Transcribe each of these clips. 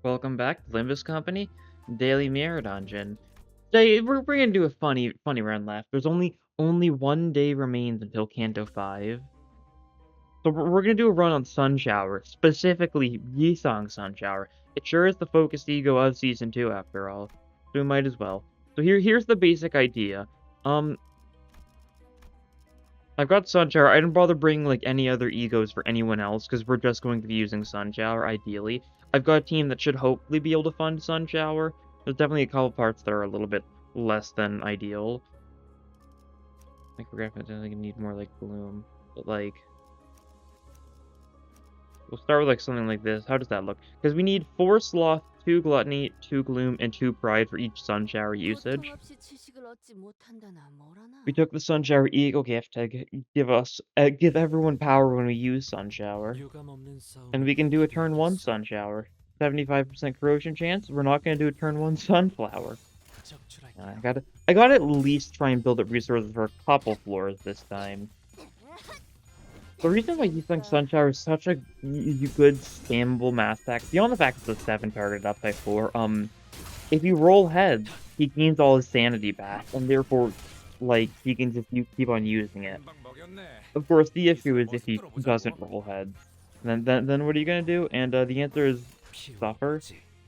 Welcome back to Limbus Company Daily Mirror Dungeon. Today we're gonna do a funny round left. There's only 1 day remains until Canto 5. So we're gonna do a run on Sunshower, specifically Yisong Sunshower. It sure is the focused ego of season 2 after all. So we might as well. So here's the basic idea. I've got Sunshower. I didn't bother bringing like any other egos for anyone else because we're just going to be using Sunshower ideally. I've got a team that should hopefully be able to fund Sunshower. There's definitely a couple parts that are a little bit less than ideal. Like we're definitely gonna need more like Bloom, but like we'll start with like something like this. How does that look? Because we need 4 Sloth, 2 Gluttony, 2 Gloom, and 2 Pride for each Sunshower usage. We took the Sunshower E.G.O gift to give everyone power when we use Sunshower. And we can do a turn 1 Sunshower. 75% corrosion chance. We're not going to do a turn 1 Sunflower. I gotta at least try and build up resources for a couple floors this time. The reason why you think Sunshower is such a good spammable mass attack, beyond the fact it's a 7 targeted up by 4, if you roll heads, he gains all his sanity back, and therefore, like, he can just keep on using it. Of course, the issue is if he doesn't roll heads. Then what are you gonna do? And the answer is suffer.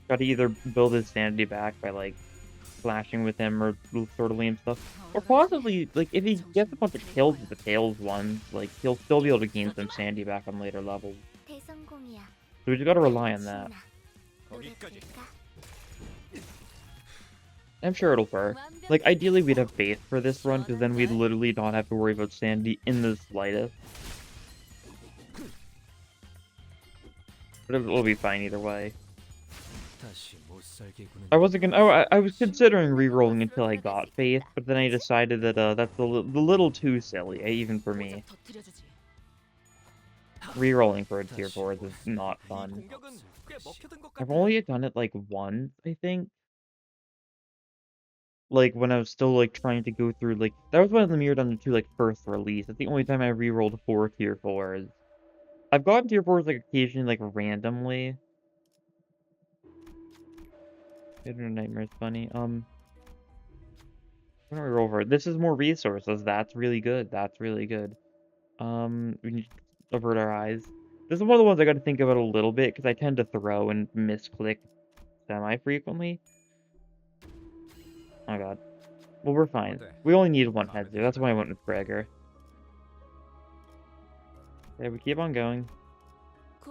Gotta either build his sanity back by, like, slashing with him or throttling him stuff. Or possibly, like, if he gets a bunch of kills with the Tails one, like, he'll still be able to gain some sanity back on later levels. So we just gotta rely on that. I'm sure it'll work. Like, ideally we'd have faith for this run, because then we'd literally not have to worry about sanity in the slightest. But it'll be fine either way. I wasn't gonna. Oh, I was considering re-rolling until I got faith, but then I decided that that's a little too silly, even for me. Re-rolling for a tier 4 is not fun. I've only done it like once, I think. Like when I was still like trying to go through like that was one of the Mirror Dungeon 2 like first release. That's the only time I re-rolled 4 tier 4s. I've gotten tier 4s like occasionally like randomly. Nightmare is funny. I'm gonna roll over. This is more resources. That's really good. That's really good. We need to avert our eyes. This is one of the ones I got to think about a little bit because I tend to throw and misclick semi-frequently. Oh god. Well, we're fine. We only need 1 head there. That's why I went with Gregor. Okay, we keep on going.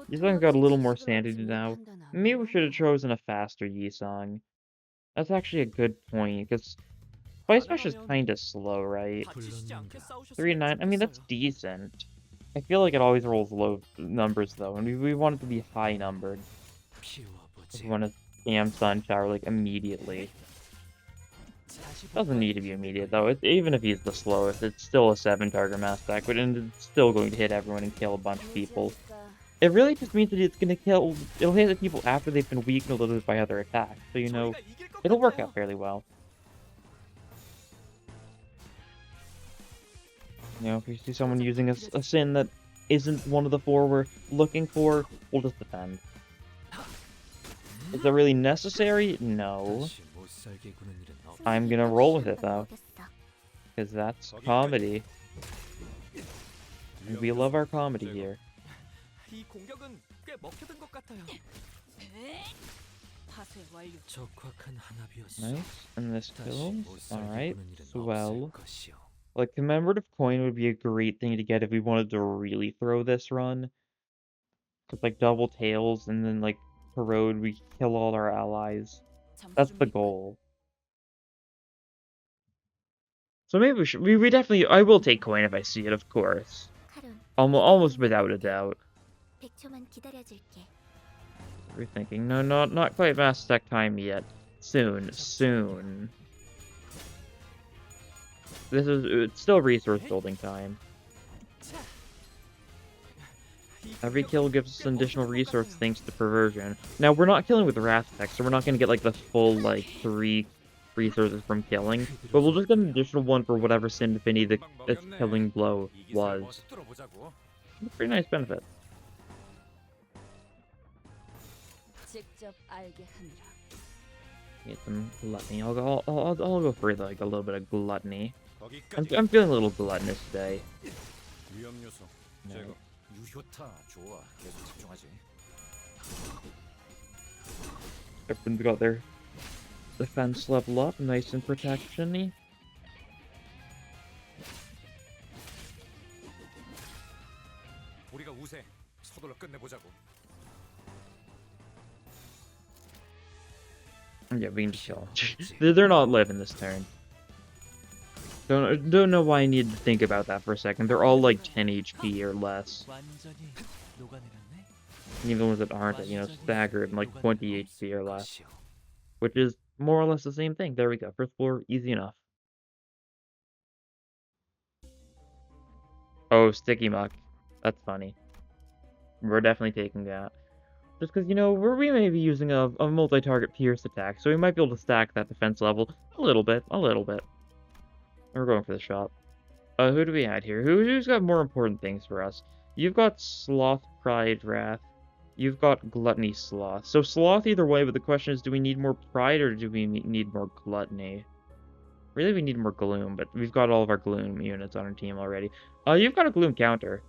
Yisong's got a little more sanity now. Maybe we should have chosen a faster Yisong. That's actually a good point, because Spice Smash is kind of slow, right? 3 and 9, I mean, that's decent. I feel like it always rolls low numbers, though, and we want it to be high numbered. We want to spam Sunshower, like, immediately. Doesn't need to be immediate, though. Even if he's the slowest, it's still a 7 target mass attack, but it's still going to hit everyone and kill a bunch of people. It really just means that it's going to kill... It'll hit the people after they've been weakened a little bit by other attacks. So, you know, it'll work out fairly well. You know, if we see someone using a sin that isn't one of the 4 we're looking for, we'll just defend. Is that really necessary? No. I'm gonna roll with it, though. Because that's comedy. And we love our comedy here. Nice. And this kills. Alright. Swell. Like, commemorative coin would be a great thing to get if we wanted to really throw this run. Because, like, double tails and then, like, corrode, we kill all our allies. That's the goal. So maybe we should... We definitely... I will take coin if I see it, of course. Almost without a doubt. Rethinking. No, not quite mass attack time yet. Soon. It's still resource building time. Every kill gives us an additional resource thanks to Perversion. Now, we're not killing with Wrath Attack, so we're not going to get, like, the full, like, 3 resources from killing, but we'll just get an additional 1 for whatever Sin Affinity its killing blow was. Pretty nice benefit. Get some gluttony. I'll go for like a little bit of gluttony. I'm feeling a little gluttonous today. Right. Everyone's got their defense level up, nice and protection-y. Yeah, we can just kill them. They're not living this turn. Don't know why I need to think about that for a second. They're all like 10 HP or less. And even the ones that aren't, you know, staggered and like 20 HP or less. Which is more or less the same thing. There we go. First floor, easy enough. Oh, Sticky Muck. That's funny. We're definitely taking that. Just because, you know, we may be using a multi-target pierce attack, so we might be able to stack that defense level a little bit. We're going for the shop. Who do we add here? Who's got more important things for us? You've got Sloth, Pride, Wrath. You've got Gluttony, Sloth. So Sloth either way, but the question is, do we need more Pride or do we need more Gluttony? Really, we need more Gloom, but we've got all of our Gloom units on our team already. You've got a Gloom counter.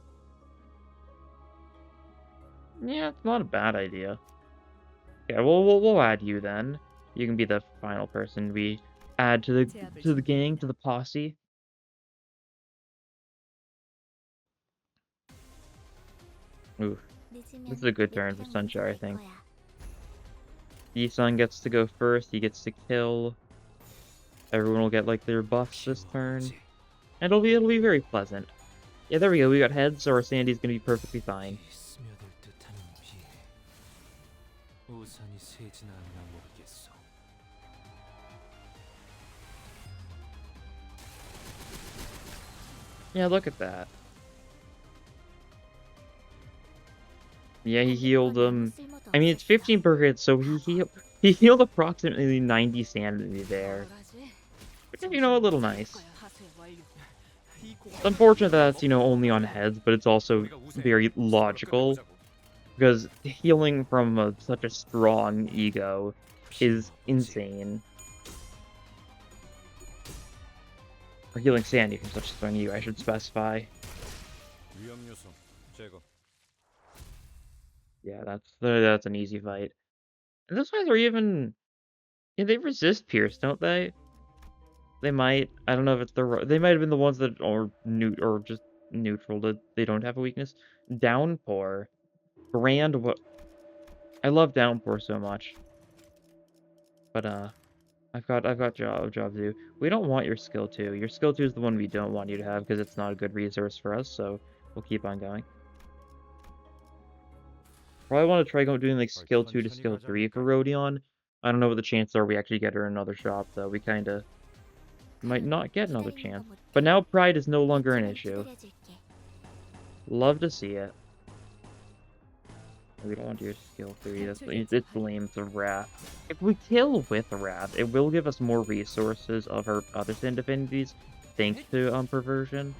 Yeah, it's not a bad idea. Yeah, we'll add you then. You can be the final person we add to the gang, to the posse. Ooh, this is a good turn for Sunshower, I think. D-Sun gets to go first. He gets to kill. Everyone will get like their buffs this turn, and it'll be very pleasant. Yeah, there we go. We got heads, so our Sandy's gonna be perfectly fine. Yeah, look at that. Yeah, he healed him. I mean, it's 15 per hit, so he healed approximately 90 sanity there. Which is, you know, a little nice. It's unfortunate that that's, you know, only on heads, but it's also very logical. Because healing from such a strong E.G.O is insane. Or healing Sandy from such a strong E.G.O, I should specify. Yeah, that's an easy fight. And those guys are even... Yeah, they resist Pierce, don't they? They might. I don't know if it's they might have been the ones that are or just neutral, that they don't have a weakness. Downpour. Grand what... I love Downpour so much. But, I've got job to do. We don't want your skill 2. Your skill 2 is the one we don't want you to have, because it's not a good resource for us, so we'll keep on going. Probably want to try doing like skill 2 to skill 3 for Rodion. I don't know what the chances are we actually get her in another shop, though. We kinda might not get another chance. But now Pride is no longer an issue. Love to see it. We don't want your skill 3. It's lame to Wrath. If we kill with Wrath, it will give us more resources of her other Sin Divinities, thanks to Perversion.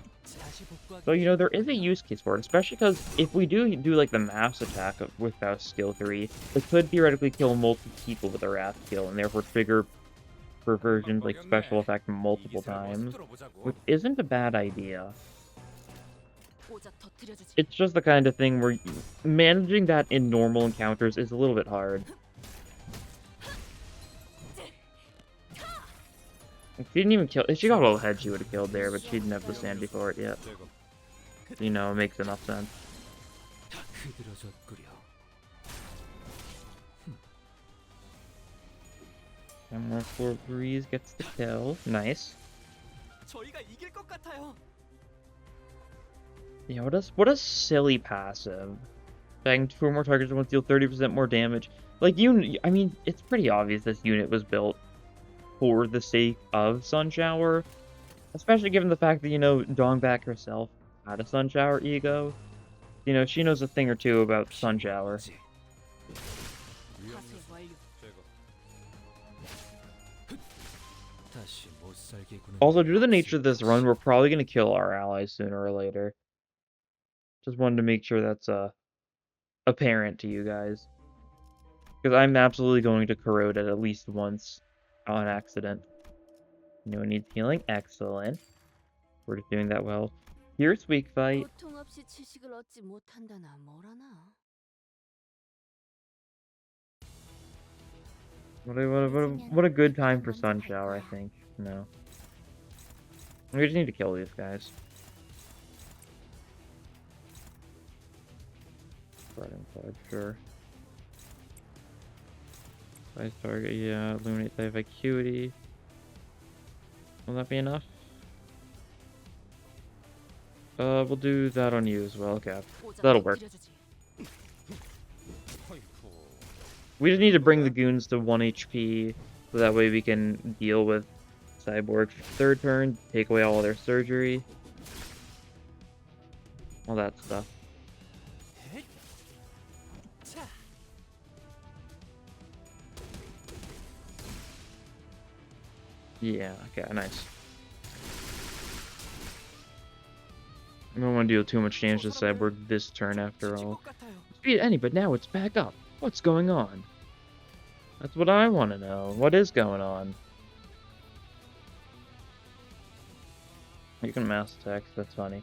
So, you know, there is a use case for it, especially because if we do like the mass attack without skill 3, it could theoretically kill multiple people with a Wrath skill, and therefore trigger Perversion's like special effect multiple times, which isn't a bad idea. It's just the kind of thing where managing that in normal encounters is a little bit hard. If she didn't even kill... If she got all the heads, she would have killed there, but she didn't have the sanity for it yet. You know, it makes enough sense. And more 4 Breeze gets the kill. Nice. Yeah, what a silly passive. Bang 2 more targets at once, deal 30% more damage. Like, I mean, it's pretty obvious this unit was built for the sake of Sunshower. Especially given the fact that, you know, Dongback herself had a Sunshower E.G.O. You know, she knows a thing or two about Sunshower. Also, due to the nature of this run, we're probably going to kill our allies sooner or later. Just wanted to make sure that's apparent to you guys. Because I'm absolutely going to corrode it at least once on accident. No one needs healing. Excellent. We're just doing that well. Here's weak fight. What a good time for Sunshower, I think. No. We just need to kill these guys. Sure. Size target, yeah. Illuminate type acuity. Will that be enough? We'll do that on you as well, Cap. That'll work. We just need to bring the goons to 1 HP, so that way we can deal with Cyborg third turn, take away all their surgery. All that stuff. Yeah, okay, nice. I don't want to deal too much damage to Cyborg this turn after all. Defeat any, but now it's back up. What's going on? That's what I want to know. What is going on? You can mass attack, that's funny.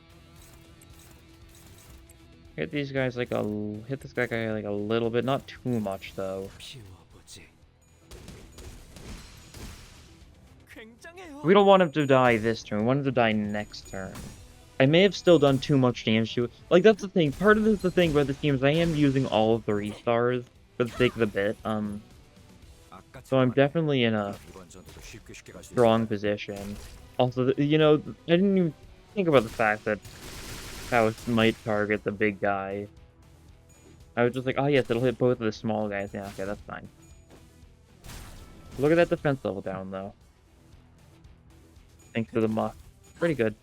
Hit these guys like hit this guy like a little bit, not too much though. We don't want him to die this turn, we want him to die next turn. I may have still done too much damage to it. Like, that's the thing. Part of the thing about this team is I am using all 3 stars for the sake of the bit. So I'm definitely in a strong position. Also, you know, I didn't even think about the fact that Faust might target the big guy. I was just like, oh yes, it'll hit both of the small guys. Yeah, okay, that's fine. Look at that defense level down, though. Thanks to the muff. Pretty good.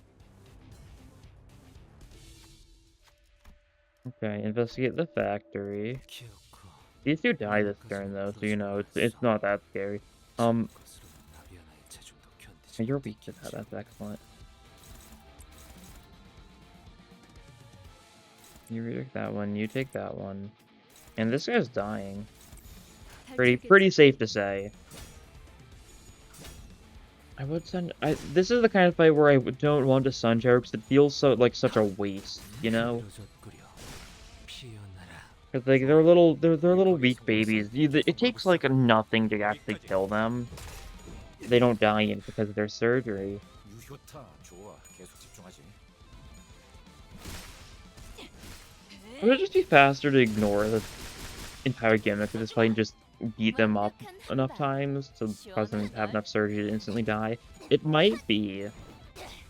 Okay, investigate the factory. These two die this turn though, so you know it's not that scary. You're weak to that. That's excellent. You redirect that one. You take that one, and this guy's dying. Pretty safe to say. I would send. This is the kind of fight where I don't want to Sunshower because it feels so like such a waste, you know. Cause like they're little weak babies. It takes like nothing to actually kill them. They don't die in because of their surgery. It would just be faster to ignore the entire gimmick of this fight and just beat them up enough times to cause them to have enough surgery to instantly die. It might be.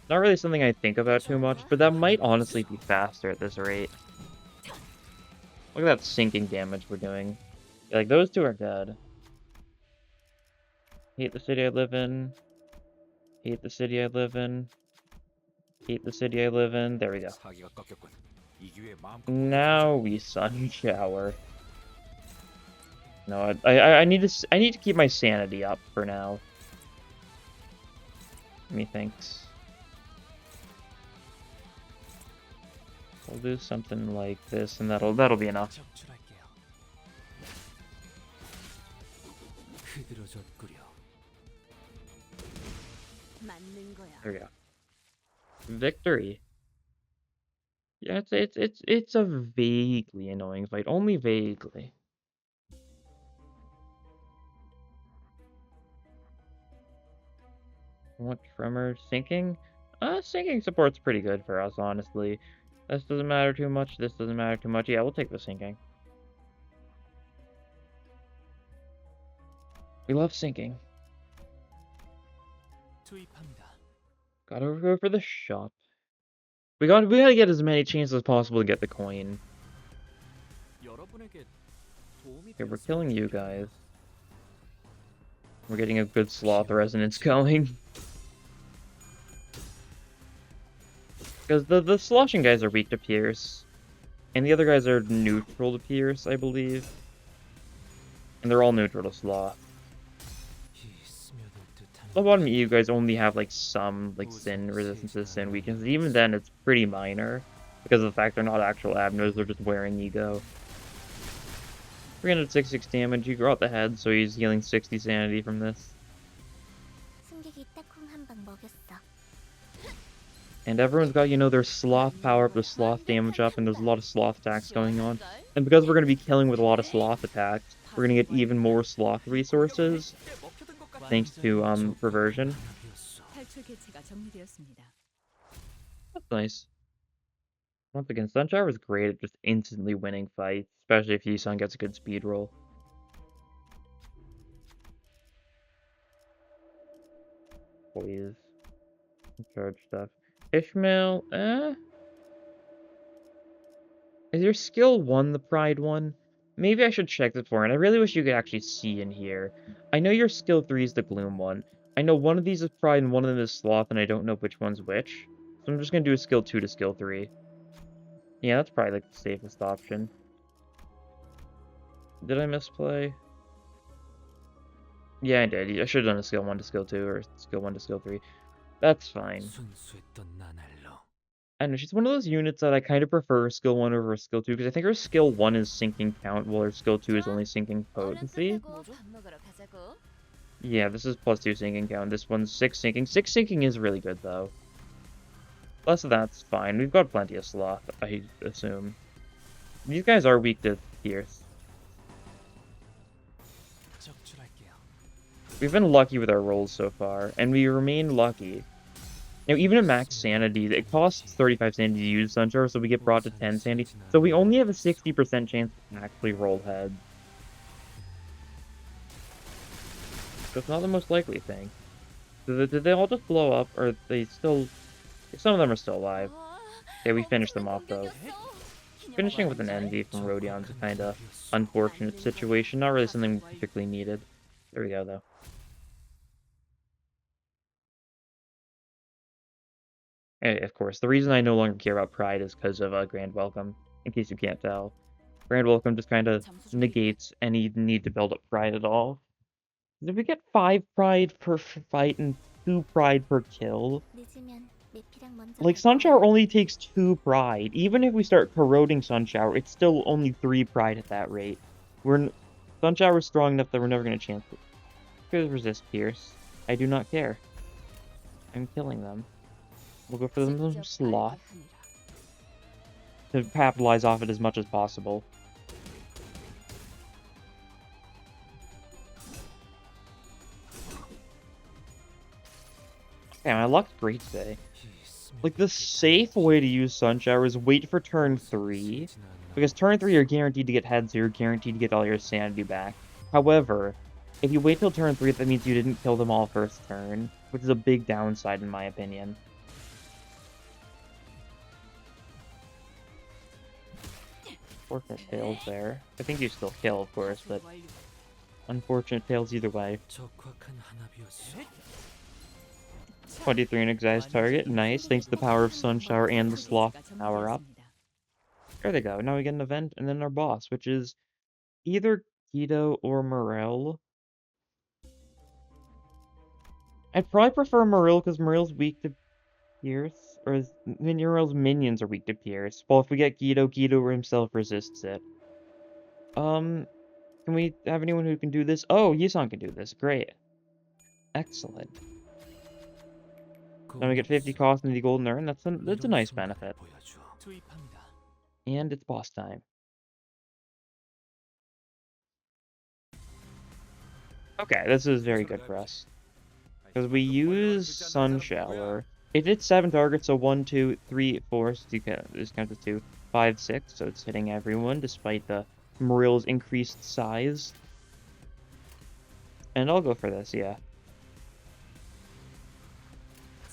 Not really something I think about too much, but that might honestly be faster at this rate. Look at that sinking damage we're doing. Like, those two are dead. Hate the city I live in. Hate the city I live in. Hate the city I live in. There we go. Now we Sunshower. No, I need to keep my sanity up for now. Methinks. We'll do something like this, and that'll be enough. There we go. Victory. Yeah, it's a vaguely annoying fight, only vaguely. What tremor? Sinking? Sinking support's pretty good for us, honestly. This doesn't matter too much, this doesn't matter too much. Yeah, we'll take the sinking. We love sinking. Gotta go for the shop. We gotta get as many chances as possible to get the coin. Okay, we're killing you guys. We're getting a good sloth resonance going. Because the sloshing guys are weak to Pierce. And the other guys are neutral to Pierce, I believe. And they're all neutral to Sloth. The bottom you guys only have like some like sin resistance to sin weakness. Even then it's pretty minor. Because of the fact they're not actual abnos, they're just wearing E.G.O. 366 damage. You grow out the head, so he's healing 60 sanity from this. And everyone's got, you know, their sloth power up, their sloth damage up, and there's a lot of sloth attacks going on. And because we're going to be killing with a lot of sloth attacks, we're going to get even more sloth resources, thanks to, reversion. That's nice. Once again, Sunshower is great at just instantly winning fights, especially if Yisun gets a good speed roll. Please. Charge stuff. Ishmael, Is your skill 1 the pride one? Maybe I should check this for, and I really wish you could actually see in here. I know your skill 3 is the gloom one. I know one of these is pride and one of them is sloth, and I don't know which one's which. So I'm just gonna do a skill 2 to skill 3. Yeah, that's probably like the safest option. Did I misplay? Yeah, I did. I should have done a skill 1 to skill 2, or skill 1 to skill 3. That's fine. I know, she's one of those units that I kind of prefer skill 1 over skill 2, because I think her skill 1 is sinking count, while her skill 2 is only sinking potency. Yeah, this is plus 2 sinking count. This one's 6 sinking. 6 sinking is really good, though. Plus, that's fine. We've got plenty of sloth, I assume. These guys are weak to Pierce. We've been lucky with our rolls so far, and we remain lucky. Now, even at max sanity, it costs 35 sanity to use Sunshower, so we get brought to 10 sanity. So we only have a 60% chance to actually roll heads. So it's not the most likely thing. Did they all just blow up, or are they still... Some of them are still alive. Yeah, we finished them off, though. Finishing with an NV from Rodion's a kind of unfortunate situation. Not really something particularly needed. There we go, though. And of course, the reason I no longer care about Pride is because of Grand Welcome, in case you can't tell. Grand Welcome just kind of negates any need to build up Pride at all. Did we get 5 Pride per fight and 2 Pride per kill? Like, Sunshower only takes 2 Pride. Even if we start corroding Sunshower, it's still only 3 Pride at that rate. Sunshower is strong enough that we're never going to chance it. Because resist Pierce. I do not care. I'm killing them. We'll go for them sloth. To capitalize off it as much as possible. Okay, my luck's great today. Like, the safe way to use Sunshower is wait for turn 3. Because turn 3 you're guaranteed to get heads, so you're guaranteed to get all your sanity back. However, if you wait till turn 3, that means you didn't kill them all first turn. Which is a big downside in my opinion. Unfortunate fails there. I think you still kill, of course, but unfortunate fails either way. 23 an excised target. Nice, thanks to the power of Sunshower and the Sloth power up. There they go. Now we get an event and then our boss, which is either E.G.O or Morel. I'd probably prefer Morel because Morel's weak to Pierce, or Morel's minions are weak to Pierce. Well, if we get E.G.O, E.G.O himself resists it. Can we have anyone who can do this? Oh, Yisun can do this. Great. Excellent. Then we get 50 cost in the golden urn. That's a nice benefit. And it's boss time. Okay, this is very good for us. Because we use Sunshower. It hits 7 targets, so 1, 2, 3, 4, so this counts as 2, 5, 6, so it's hitting everyone despite the Morel's increased size. And I'll go for this, yeah.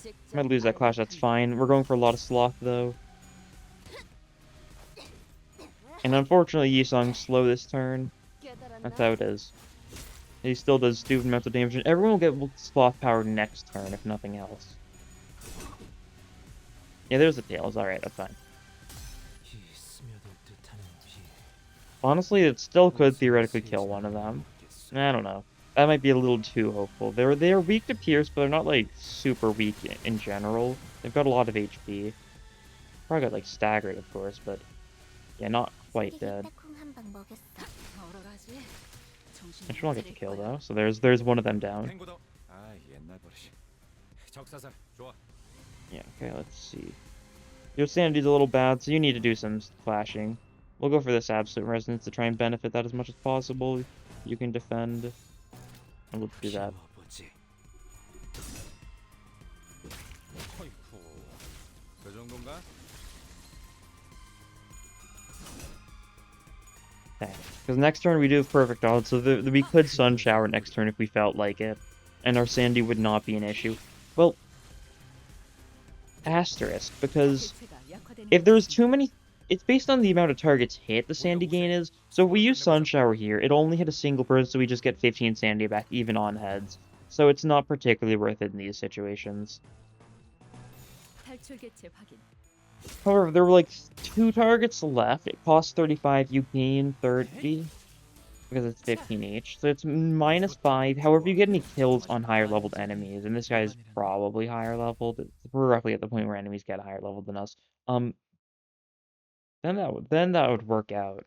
I might lose that clash, that's fine. We're going for a lot of sloth, though. And unfortunately, Yisung's slow this turn. That's how it is. He still does stupid amounts of damage, and everyone will get sloth power next turn, if nothing else. Yeah, there's the tails. Alright, that's fine. Honestly, it still could theoretically kill one of them. I don't know. That might be a little too hopeful. They're weak to Pierce, but they're not, like, super weak in general. They've got a lot of HP. Probably got, like, staggered, of course, but... Yeah, not quite dead. I should all get the kill though. So there's one of them down. Yeah, okay, let's see. Your sanity's a little bad, so you need to do some clashing. We'll go for this absolute resonance to try and benefit that as much as possible. You can defend. And let's do that. Okay, because next turn we do have perfect odds, so we could Sunshower next turn if we felt like it. And our sanity would not be an issue. Well, asterisk, because if there's too many, it's based on the amount of targets hit the sanity gain is. So if we use Sunshower here, it only hit a single person, so we just get 15 sanity back, even on heads. So it's not particularly worth it in these situations. However, there were like 2 targets left. It costs 35, you gain 30. Because it's 15 each. So it's -5. However, you get any kills on higher leveled enemies, and this guy's probably higher leveled. We're roughly at the point where enemies get higher leveled than us. Then that would work out.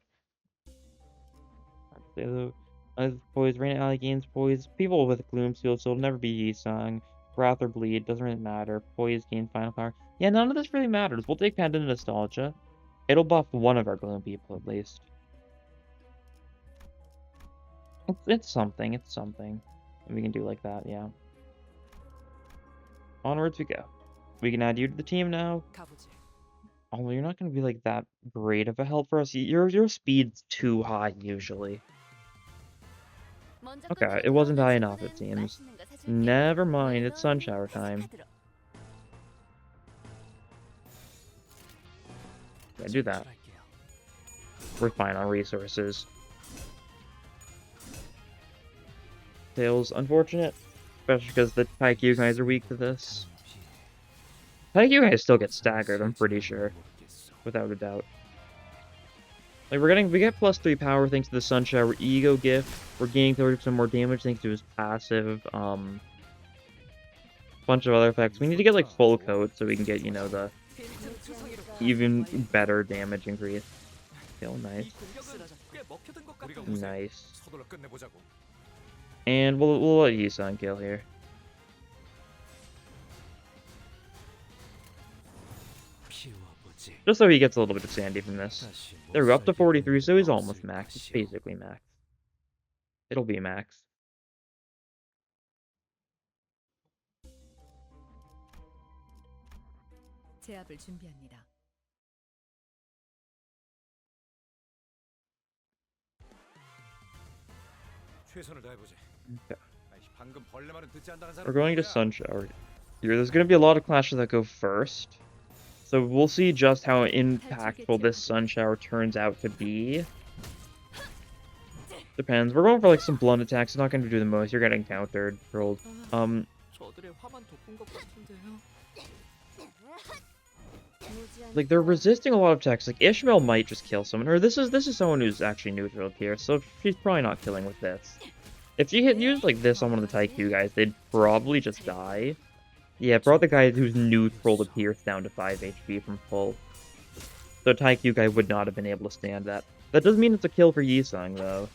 Poise, Rain Alley gains poise. People with Gloom Seal, so it'll never be Yisung. Wrath or Bleed, doesn't really matter. Poise gain final power. Yeah, none of this really matters. We'll take Pendant Nostalgia. It'll buff one of our Gloom people at least. It's something, it's something. And we can do like that, yeah. Onwards we go. We can add you to the team now. Although you're not going to be like that great of a help for us. Your speed's too high usually. Okay, it wasn't high enough it seems. Never mind, it's Sunshower time. Yeah, do that. We're fine on resources. Tails, unfortunate. Especially because the Taikyu guys are weak to this. Taikyu guys still get staggered, I'm pretty sure. Without a doubt. Like, we get +3 power thanks to the Sunshower E.G.O gift. We're gaining 30% more damage thanks to his passive. Bunch of other effects. We need to get, like, full coat so we can get, you know, the even better damage increase. Kill, nice. Nice. And we'll let Yi-san kill here. Just so he gets a little bit of sanity from this. There we go, up to 43, so he's almost max. It's basically max. It'll be max. Okay. We're going to Sunshower here. There's going to be a lot of clashes that go first. So we'll see just how impactful this Sunshower turns out to be. Depends. We're going for like some blunt attacks. It's not going to do the most. You're getting countered, trolled. Like they're resisting a lot of attacks. Like Ishmael might just kill someone, or this is someone who's actually neutral here, so she's probably not killing with this. If she had used like this on one of the Taikyu guys, they'd probably just die. Yeah, it brought the guy who's neutral to Pierce down to 5 HP from full. So Taikyu guy would not have been able to stand that. That doesn't mean it's a kill for Yi-Sung, though.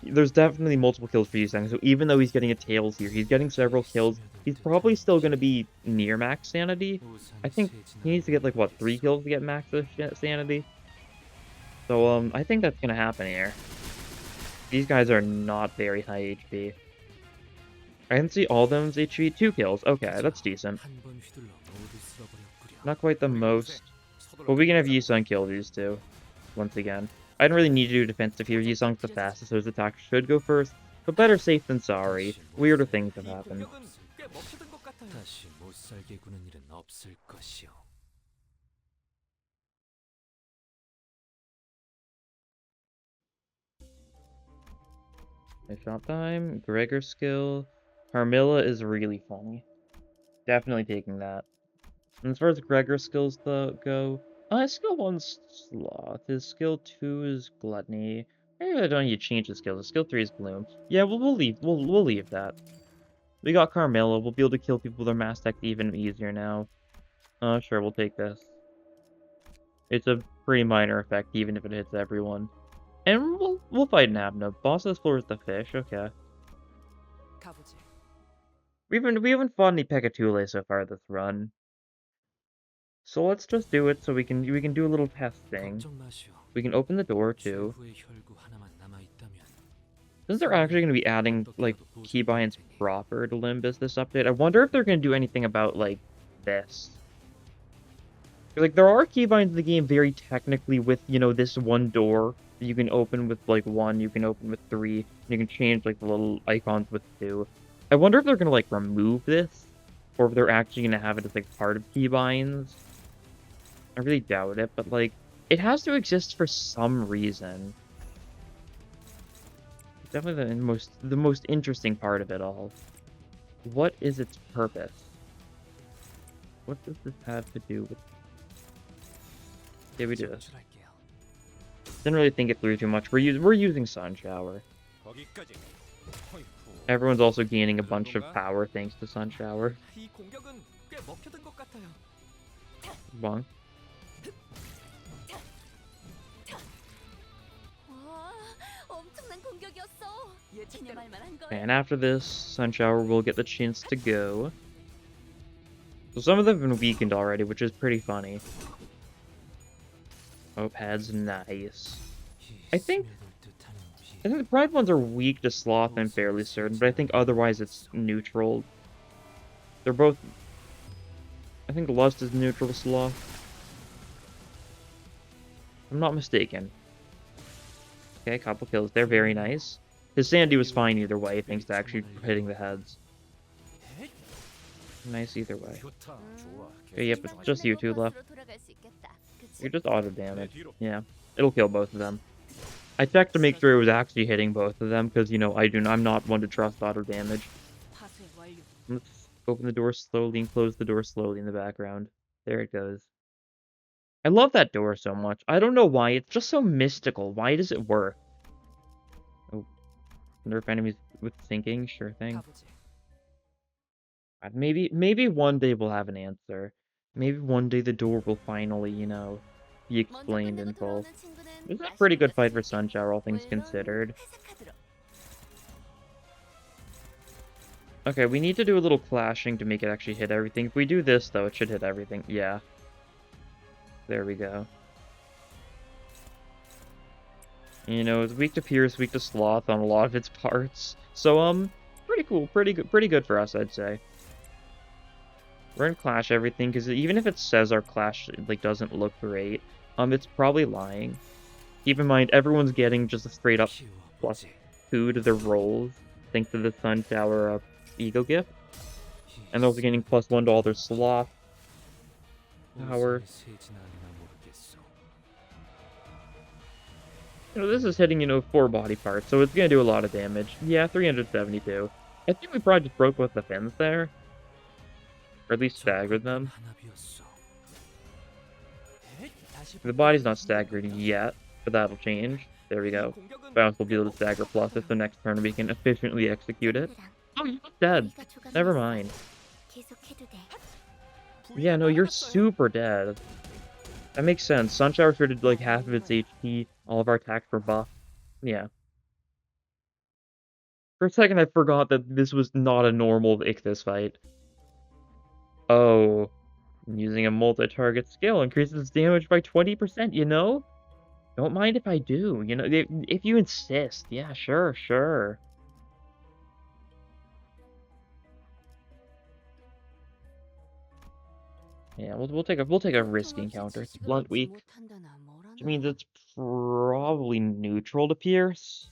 There's definitely multiple kills for Yi-Sung, so even though he's getting a Tails here, he's getting several kills. He's probably still going to be near max sanity. I think he needs to get, like, what, 3 kills to get max sanity? So, I think that's going to happen here. These guys are not very high HP. I can see all of them's HP. 2 kills. Okay, that's decent. Not quite the most. But we can have Yi-Sung kill these two. Once again. I don't really need to do defensive here. Yi-Sung's the fastest, so his attack should go first. But better safe than sorry. Weirder things have happened. My shot time. Gregor skill. Carmilla is really funny. Definitely taking that. And as far as Gregor's skills go, his skill 1's Sloth. His skill 2 is Gluttony. Maybe I don't need to change his skills. His skill 3 is Gloom. Yeah, we'll leave that. We got Carmilla. We'll be able to kill people with our mass tech even easier now. Sure, we'll take this. It's a pretty minor effect, even if it hits everyone. And we'll fight Nabna. Boss of the floor is the fish. Okay. We haven't fought any Pekatule so far this run. So let's just do it so we can do a little testing. We can open the door too. Since they're actually going to be adding like keybinds proper to Limbus this update, I wonder if they're going to do anything about like this. Like there are keybinds in the game very technically with, you know, this one door that you can open with like 1, you can open with 3, and you can change like the little icons with 2. I wonder if they're going to like remove this or if they're actually going to have it as like part of keybinds. I really doubt it, but like it has to exist for some reason. It's definitely the most interesting part of it all. What is its purpose? What does this have to do with? Yeah, we do this. Didn't really think it through too much. We're using Sunshower. Everyone's also gaining a bunch of power thanks to Sunshower. Bonk. And after this, Sunshower will get the chance to go. So some of them have been weakened already, which is pretty funny. Oped's nice. I think the Pride ones are weak to Sloth, I'm fairly certain, but I think otherwise it's neutral. They're both... I think Lust is neutral to Sloth. I'm not mistaken. Okay, a couple kills. They're very nice. His Sandy was fine either way, thanks to actually hitting the heads. Nice either way. Okay, yep, it's just you two left. You're just auto damage. Yeah, it'll kill both of them. I checked to make sure it was actually hitting both of them, because, you know, I'm not one to trust auto damage. Let's open the door slowly and close the door slowly in the background. There it goes. I love that door so much. I don't know why, it's just so mystical. Why does it work? Oh, nerf enemies with sinking? Sure thing. Maybe one day we'll have an answer. Maybe one day the door will finally, you know, be explained in full. This is a pretty good fight for Sunshower, all things considered. Okay, we need to do a little clashing to make it actually hit everything. If we do this, though, it should hit everything. Yeah. There we go. You know, it's weak to Pierce, weak to Sloth on a lot of its parts. So, pretty cool. Pretty good for us, I'd say. We're gonna clash everything, because even if it says our clash, like, doesn't look great, it's probably lying. Keep in mind, everyone's getting just a straight-up +2 to their rolls, thanks to the Sunshower E.G.O gift. And they're also getting +1 to all their Sloth power. You know, this is hitting, you know, 4 body parts, so it's gonna do a lot of damage. Yeah, 372. I think we probably just broke both the fins there. Or at least staggered them. The body's not staggered yet, but that'll change. There we go. Bounce will be able to stagger plus if the next turn we can efficiently execute it. Oh, you're dead. Never mind. Yeah, no, you're super dead. That makes sense. Sunshower started like half of its HP. All of our attacks were buffed. Yeah. For a second, I forgot that this was not a normal Ichthys fight. Oh. Using a multi-target skill increases damage by 20%, you know? Don't mind if I do, you know, if you insist. Yeah, sure. Yeah, we'll take a risk encounter. It's blunt weak, which means it's probably neutral to Pierce.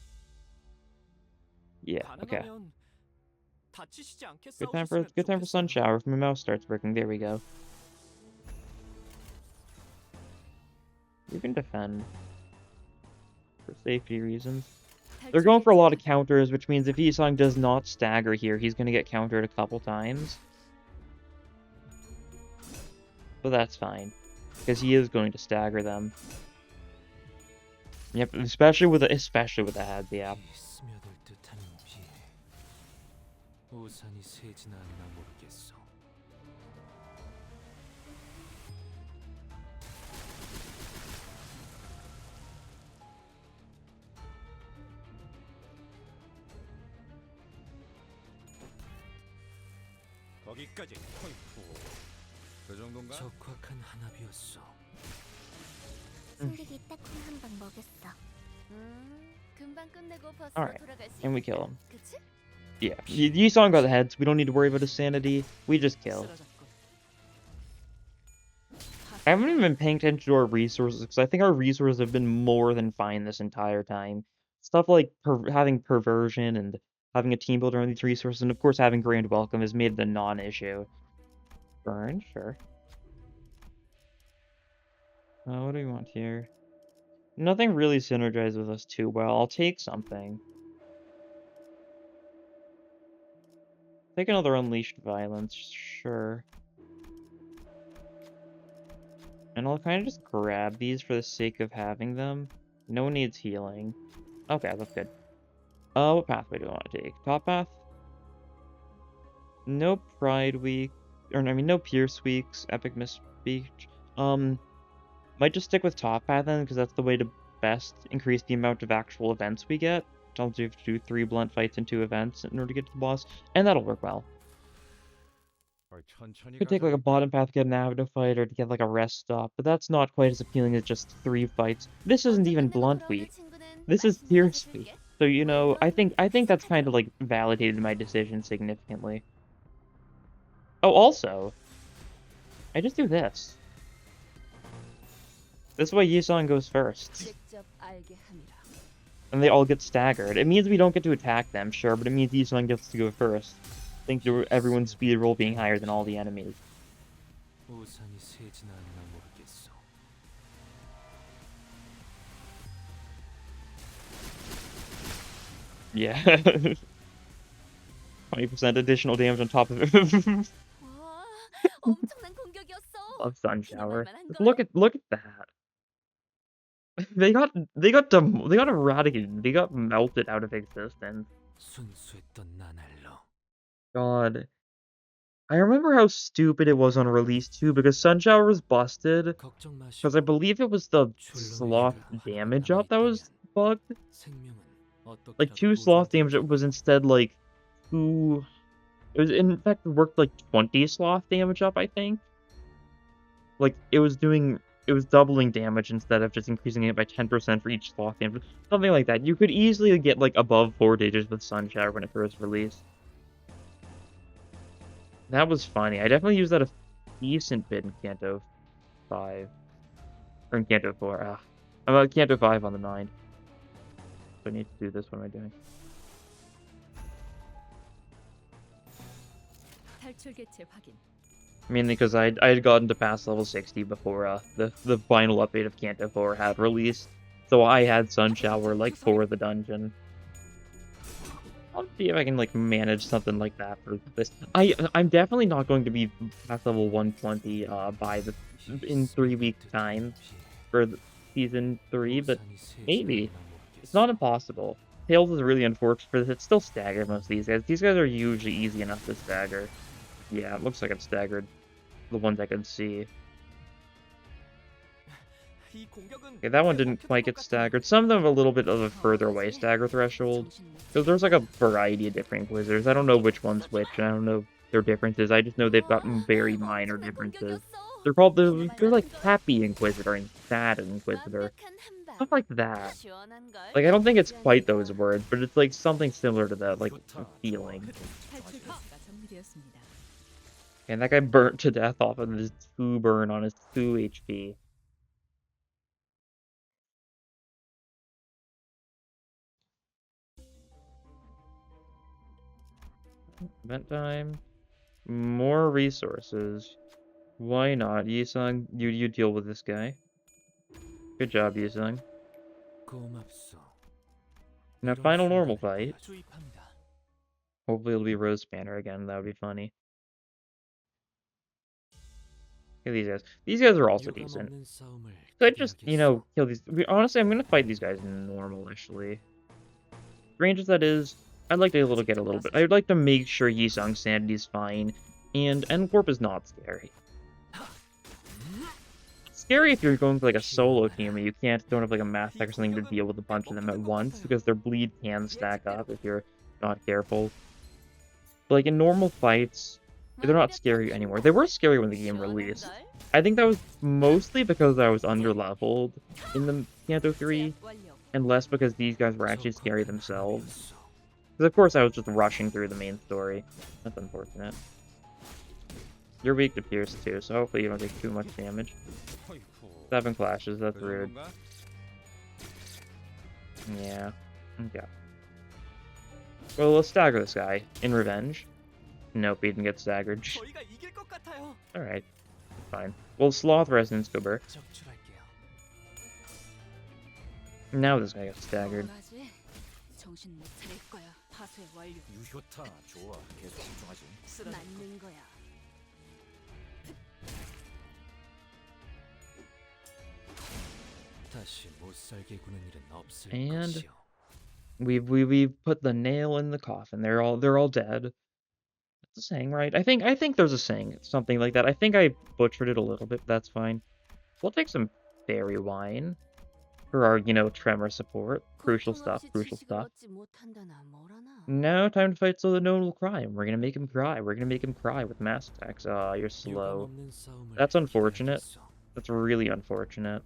Yeah, okay. Good time for Sunshower. If my mouse starts working, there we go. You can defend for safety reasons. They're going for a lot of counters, which means if Isang does not stagger here, he's going to get countered a couple times. But that's fine, because he is going to stagger them. Yep, especially with the heads, yeah. Alright, and we kill him. Yeah, Yi-Song got the heads. We don't need to worry about his sanity. We just kill. I haven't even been paying attention to our resources, because I think our resources have been more than fine this entire time. Stuff like having perversion and having a team builder on these resources, and of course having grand welcome has made it a non-issue. Burn, sure. What do we want here? Nothing really synergizes with us too well. I'll take something. Take another Unleashed Violence, sure. And I'll kind of just grab these for the sake of having them. No one needs healing. Okay, that's good. What pathway do I want to take? Top path? No Pride Week, or I mean, no Pierce Weeks, Epic Misspeech. Might just stick with top path then, because that's the way to best increase the amount of actual events we get. I'll do 3 blunt fights and 2 events in order to get to the boss, and that'll work well. Could take like a bottom path to get an Avenue fight, or to get like a rest stop, but that's not quite as appealing as just 3 fights. This isn't even blunt week. This is Pierce week. So, you know, I think that's kind of like validated my decision significantly. Oh, also, I just do this. This way Yi-Song goes first. And they all get staggered. It means we don't get to attack them, sure, but it means Yi-Song gets to go first. Thanks to everyone's speed roll being higher than all the enemies. Yeah. 20% additional damage on top of it. Love Sunshower. Look at that. They got eradicated. They got melted out of existence. God. I remember how stupid it was on release too, because Sunshower was busted. Because I believe it was the sloth damage up that was bugged. Like 2 sloth damage, it was instead like 2. It was in fact it worked like 20 sloth damage up, I think. Like it was doubling damage instead of just increasing it by 10% for each sloth damage. Something like that. You could easily get like above 4 digits with Sunshower when it first released. That was funny. I definitely used that a decent bit in Canto 5. Or in Canto 4. I'm at Canto 5 on the 9. So I need to do this. What am I doing? Mainly because I had gotten to past level 60 before the final update of Canto 4 had released. So I had Sunshower like for the dungeon. I'll see if I can like manage something like that for this. I'm definitely not going to be past level 120 in 3 weeks time for season 3, but maybe. It's not impossible. Tails is really unfortunate for this. It's still staggered, most of these guys. These guys are usually easy enough to stagger. Yeah, it looks like it's staggered. The ones I could see. Okay, that one didn't quite get staggered. Some of them have a little bit of a further away stagger threshold. Because there's like a variety of different Inquisitors. I don't know which one's which, and I don't know their differences. I just know they've got very minor differences. They're like Happy Inquisitor and Sad Inquisitor. Stuff like that. Like, I don't think it's quite those words, but it's like something similar to that, like, feeling. And that guy burnt to death off of his 2 burn on his 2 HP. Event time. More resources. Why not? Yi-Sung, you deal with this guy. Good job, Yi-Sung. Now, final normal fight. Hopefully it'll be Rose Banner again, that would be funny. Look at these guys. These guys are also decent. So I just, you know, kill these. Honestly, I'm gonna fight these guys normalishly. Range as that is, I'd like to get a little bit. I'd like to make sure Yi-Sung's sanity is fine, and N-Corp is not scary. It's scary if you're going for like a solo team and you don't have like a mass tech or something to deal with a bunch of them at once, because their bleed can stack up if you're not careful. But like in normal fights, They're not scary anymore. They were scary when the game released. I think that was mostly because I was under-leveled in the Canto 3, and less because these guys were actually scary themselves. Because of course I was just rushing through the main story. That's unfortunate. You're weak to Pierce too, so hopefully you don't take too much damage. 7 clashes, that's rude. Yeah. Okay. Well, let's stagger this guy in revenge. Nope, he didn't get staggered. Alright. Fine. Well, Sloth Resonance Goober. Now this guy gets staggered. And we've put the nail in the coffin. They're all dead. That's a saying, right? I think there's a saying, something like that. I think I butchered it a little bit. That's fine. We'll take some fairy wine for our, tremor support. Crucial stuff. Crucial stuff. Now, time to fight so that no one will cry. We're gonna make him cry. We're gonna make him cry with mass attacks. Ah, you're slow. That's unfortunate. That's really unfortunate.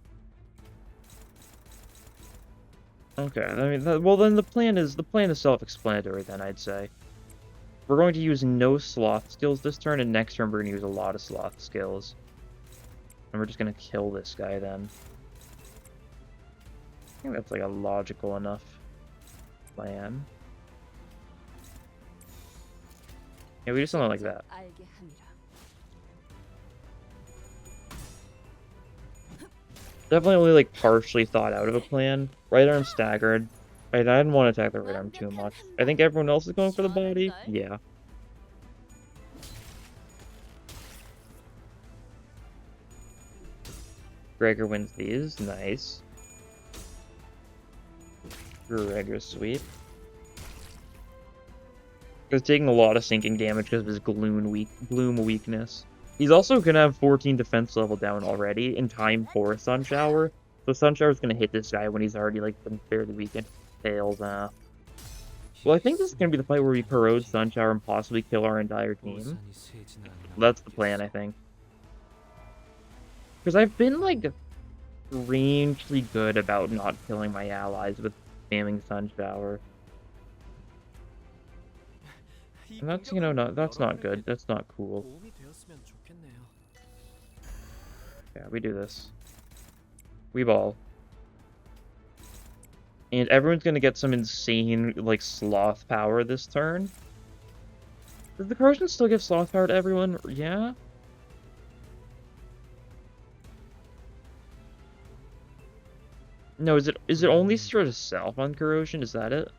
Okay, I mean, well then the plan is self-explanatory then, I'd say. We're going to use no sloth skills this turn, and next turn we're going to use a lot of sloth skills. And we're just going to kill this guy then. I think that's like a logical enough plan. Yeah, we do something like that. Definitely only like partially thought out of a plan. Right arm staggered. I didn't want to attack the right arm too much. I think everyone else is going for the body. Yeah. Gregor wins these. Nice. Gregor sweep. He's taking a lot of sinking damage because of his gloom weakness. He's also going to have 14 defense level down already in time for Sunshower. So Sunshower's going to hit this guy when he's already like been fairly weakened. Fails. Well, I think this is going to be the fight where we corrode Sunshower and possibly kill our entire team. That's the plan, I think. Because I've been like strangely good about not killing my allies with spamming Sunshower. And that's, that's not good. That's not cool. Yeah, we do this. We ball. And everyone's gonna get some insane, like, sloth power this turn. Does the corrosion still give sloth power to everyone? Yeah? No, is it only straight to self on corrosion? Is that it?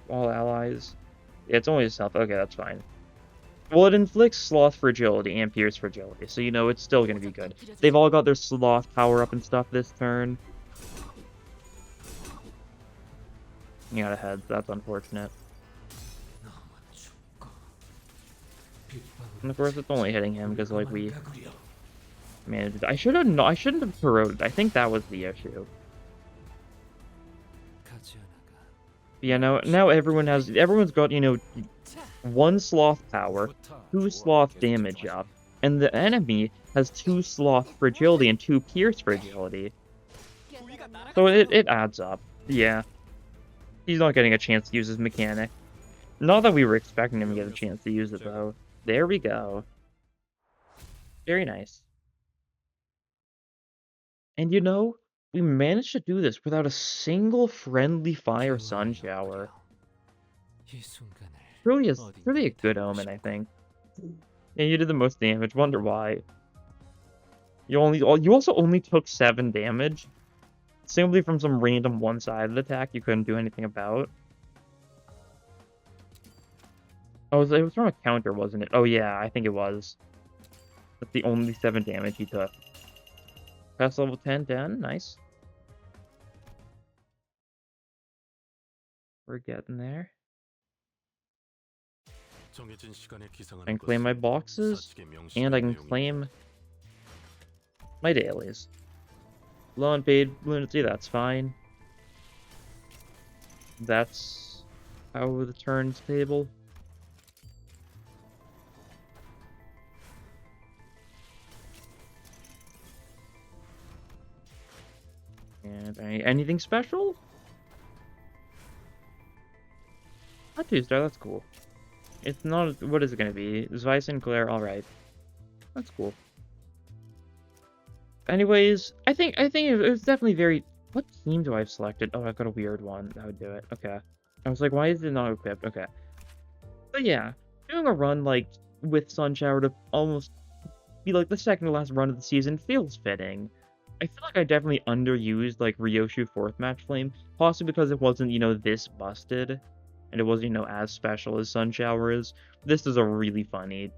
All allies? Yeah, it's only self. Okay, that's fine. Well, it inflicts sloth fragility and pierce fragility, so it's still gonna be good. They've all got their sloth power up and stuff this turn. You got ahead. That's unfortunate. And of course, it's only hitting him because like we managed. I shouldn't have corroded. I think that was the issue. Yeah, now everyone's got 1 sloth power, 2 sloth damage up, and the enemy has 2 sloth fragility and 2 pierce fragility. So it adds up. Yeah. He's not getting a chance to use his mechanic. Not that we were expecting him to get a chance to use it, though. There we go. Very nice. And we managed to do this without a single friendly fire Sunshower. Really a good omen, I think. Yeah, you did the most damage. Wonder why. You also only took 7 damage. Simply from some random one-sided attack you couldn't do anything about. Oh, it was from a counter, wasn't it? Oh yeah, I think it was. That's the only 7 damage he took. Pass level 10 down, nice. We're getting there. I can claim my boxes, and I can claim my dailies. Low unpaid lunacy, that's fine. That's how the turns table. Anything special? Not 2-star, that's cool. It's not, what is it gonna be? Zvi Sinclair, alright. That's cool. Anyways, I think it was definitely very... What team do I have selected? Oh, I've got a weird one. That would do it. Okay. I was like, why is it not equipped? Okay. But yeah, doing a run, like, with Sunshower to almost be, like, the second to last run of the season feels fitting. I feel like I definitely underused, like, Ryoshu 4th Match Flame, possibly because it wasn't, this busted, and it wasn't, as special as Sunshower is. This is a really funny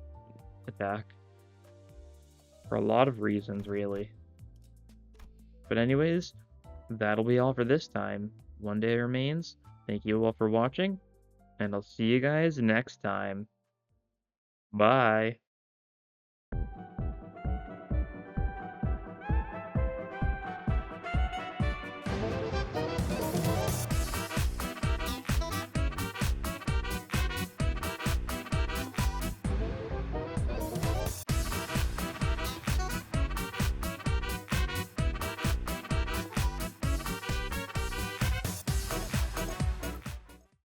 attack. For a lot of reasons, really. But anyways, that'll be all for this time. One day remains. Thank you all for watching, and I'll see you guys next time. Bye.